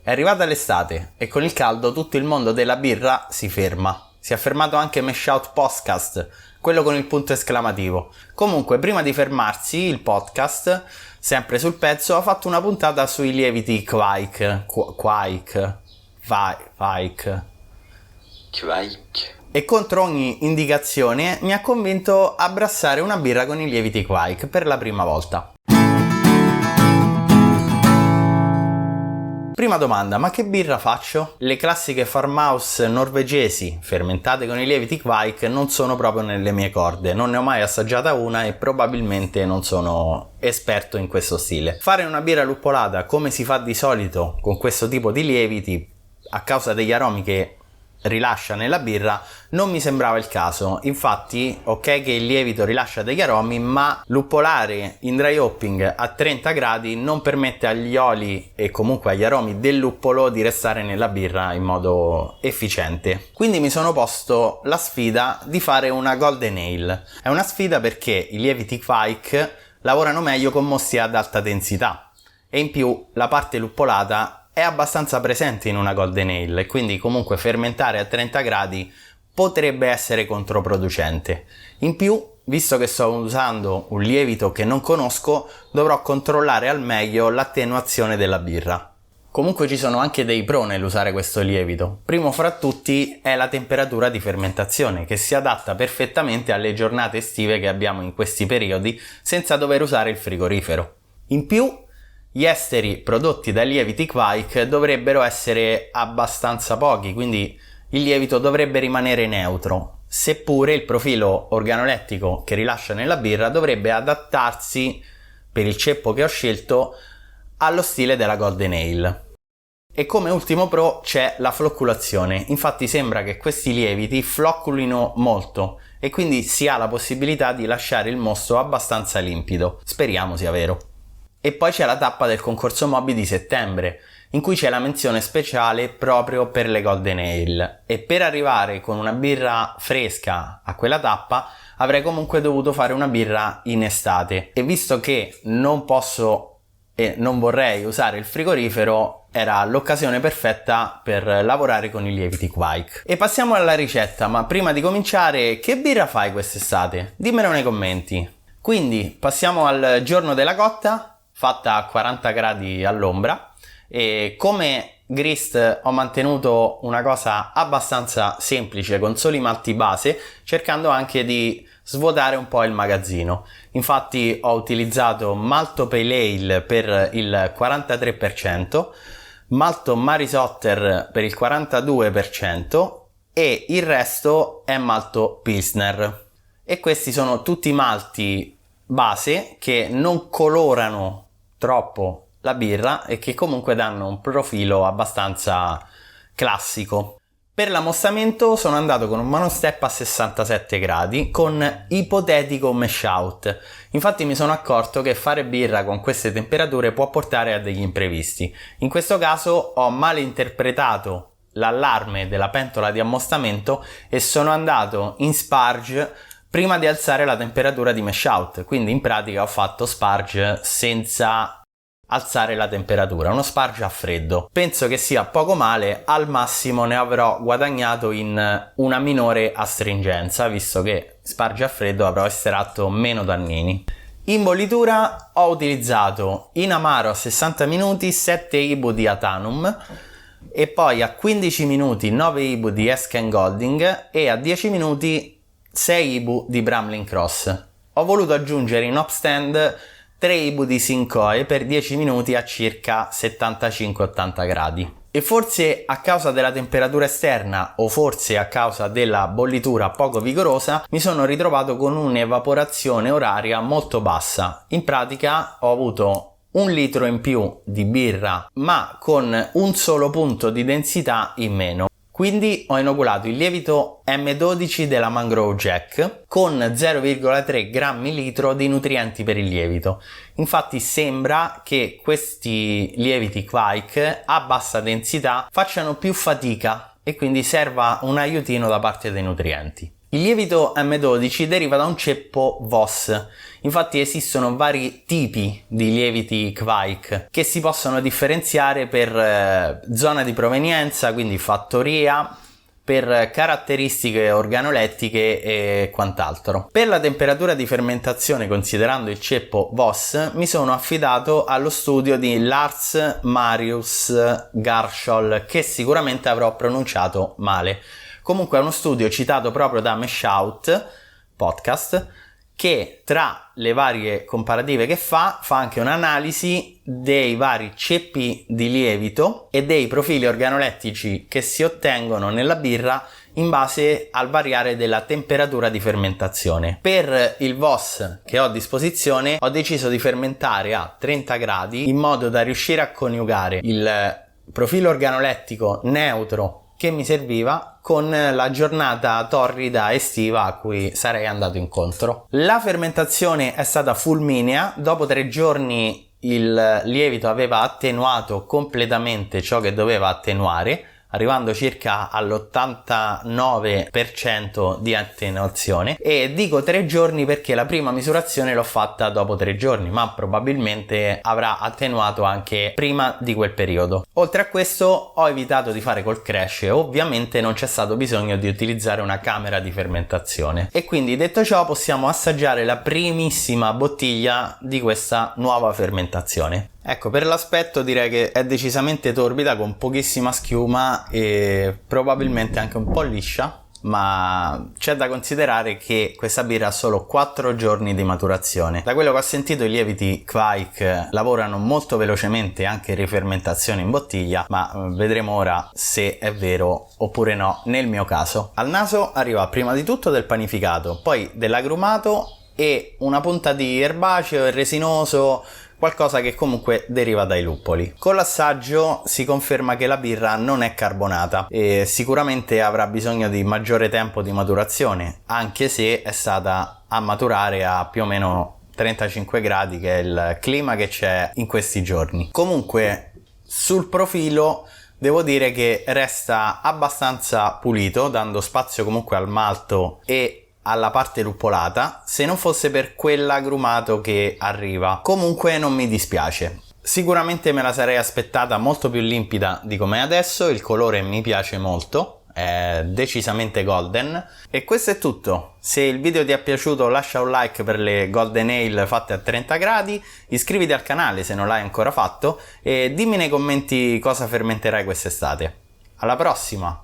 È arrivata l'estate e con il caldo tutto il mondo della birra si ferma. Si è fermato anche Mesh Out Podcast, quello con il punto esclamativo. Comunque, prima di fermarsi, il podcast, sempre sul pezzo, ha fatto una puntata sui lieviti Kveik. E contro ogni indicazione mi ha convinto a brassare una birra con i lieviti Kveik per la prima volta. Prima domanda, ma che birra faccio? Le classiche farmhouse norvegesi fermentate con i lieviti Kveik non sono proprio nelle mie corde, non ne ho mai assaggiata una e probabilmente non sono esperto in questo stile. Fare una birra luppolata come si fa di solito con questo tipo di lieviti, a causa degli aromi che rilascia nella birra, non mi sembrava il caso. Infatti, ok che il lievito rilascia degli aromi, ma luppolare in dry hopping a 30 gradi non permette agli oli e comunque agli aromi del luppolo di restare nella birra in modo efficiente. Quindi mi sono posto la sfida di fare una Golden Ale. È una sfida perché i lieviti Kveik lavorano meglio con mosti ad alta densità e in più la parte luppolata è abbastanza presente in una Golden Ale e quindi comunque fermentare a 30 gradi potrebbe essere controproducente. In più, visto che sto usando un lievito che non conosco, dovrò controllare al meglio l'attenuazione della birra. Comunque ci sono anche dei pro nell'usare questo lievito. Primo fra tutti è la temperatura di fermentazione, che si adatta perfettamente alle giornate estive che abbiamo in questi periodi senza dover usare il frigorifero. In più, gli esteri prodotti dai lieviti Kveik dovrebbero essere abbastanza pochi, quindi il lievito dovrebbe rimanere neutro, seppure il profilo organolettico che rilascia nella birra dovrebbe adattarsi, per il ceppo che ho scelto, allo stile della Golden Ale. E come ultimo pro c'è la flocculazione, infatti sembra che questi lieviti flocculino molto e quindi si ha la possibilità di lasciare il mosto abbastanza limpido, speriamo sia vero. E poi c'è la tappa del concorso Moby di settembre, in cui c'è la menzione speciale proprio per le Golden Ale. E per arrivare con una birra fresca a quella tappa avrei comunque dovuto fare una birra in estate. E visto che non posso e non vorrei usare il frigorifero, era l'occasione perfetta per lavorare con i lieviti Kveik. E passiamo alla ricetta, ma prima di cominciare, che birra fai quest'estate? Dimmelo nei commenti. Quindi passiamo al giorno della cotta, fatta a 40 gradi all'ombra, e come grist ho mantenuto una cosa abbastanza semplice con soli malti base, cercando anche di svuotare un po' il magazzino. Infatti ho utilizzato malto pale ale per il 43%, malto Marisotter per il 42% e il resto è malto pilsner. E questi sono tutti malti base che non colorano troppo la birra e che comunque danno un profilo abbastanza classico. Per l'ammostamento sono andato con un monostep a 67 gradi con ipotetico mash out. Infatti mi sono accorto che fare birra con queste temperature può portare a degli imprevisti. In questo caso ho malinterpretato l'allarme della pentola di ammostamento e sono andato in sparge prima di alzare la temperatura di mash out, quindi in pratica ho fatto sparge senza alzare la temperatura, uno sparge a freddo. Penso che sia poco male, al massimo ne avrò guadagnato in una minore astringenza, visto che sparge a freddo avrò estratto meno tannini. In bollitura ho utilizzato in amaro a 60 minuti 7 IBU di Atanum e poi a 15 minuti 9 IBU di Esken Golding e a 10 minuti 6 IBU di Bramlin Cross. Ho voluto aggiungere in hop stand 3 IBU di Sincoe per 10 minuti a circa 75-80 gradi. E forse a causa della temperatura esterna o forse a causa della bollitura poco vigorosa mi sono ritrovato con un'evaporazione oraria molto bassa. In pratica ho avuto 1 litro in più di birra ma con un solo punto di densità in meno. Quindi ho inoculato il lievito M12 della Mangrove Jack con 0,3 grammi litro di nutrienti per il lievito. Infatti sembra che questi lieviti Kveik a bassa densità facciano più fatica e quindi serva un aiutino da parte dei nutrienti. Il lievito M12 deriva da un ceppo VOS, infatti esistono vari tipi di lieviti Kveik che si possono differenziare per zona di provenienza, quindi fattoria, per caratteristiche organolettiche e quant'altro. Per la temperatura di fermentazione, considerando il ceppo VOS, mi sono affidato allo studio di Lars Marius Garschol, che sicuramente avrò pronunciato male. Comunque è uno studio citato proprio da Meshout Podcast, che tra le varie comparative che fa anche un'analisi dei vari ceppi di lievito e dei profili organolettici che si ottengono nella birra in base al variare della temperatura di fermentazione. Per il VOS che ho a disposizione ho deciso di fermentare a 30 gradi in modo da riuscire a coniugare il profilo organolettico neutro che mi serviva con la giornata torrida estiva a cui sarei andato incontro. La fermentazione è stata fulminea, dopo 3 giorni il lievito aveva attenuato completamente ciò che doveva attenuare, arrivando circa all'89% di attenuazione, e dico 3 giorni perché la prima misurazione l'ho fatta dopo 3 giorni, ma probabilmente avrà attenuato anche prima di quel periodo. Oltre a questo ho evitato di fare col crash e ovviamente non c'è stato bisogno di utilizzare una camera di fermentazione, e quindi detto ciò possiamo assaggiare la primissima bottiglia di questa nuova fermentazione. Ecco, per l'aspetto direi che è decisamente torbida, con pochissima schiuma e probabilmente anche un po' liscia, ma c'è da considerare che questa birra ha solo 4 giorni di maturazione. Da quello che ho sentito i lieviti Kveik lavorano molto velocemente anche in rifermentazione in bottiglia, ma vedremo ora se è vero oppure no nel mio caso. Al naso arriva prima di tutto del panificato, poi dell'agrumato e una punta di erbaceo e resinoso, qualcosa che comunque deriva dai luppoli. Con l'assaggio si conferma che la birra non è carbonata e sicuramente avrà bisogno di maggiore tempo di maturazione, anche se è stata a maturare a più o meno 35 gradi, che è il clima che c'è in questi giorni. Comunque sul profilo devo dire che resta abbastanza pulito, dando spazio comunque al malto e alla parte luppolata, se non fosse per quell'agrumato che arriva. Comunque non mi dispiace. Sicuramente me la sarei aspettata molto più limpida di com'è adesso, il colore mi piace molto, è decisamente golden. E questo è tutto. Se il video ti è piaciuto lascia un like per le golden ale fatte a 30 gradi, iscriviti al canale se non l'hai ancora fatto e dimmi nei commenti cosa fermenterai quest'estate. Alla prossima!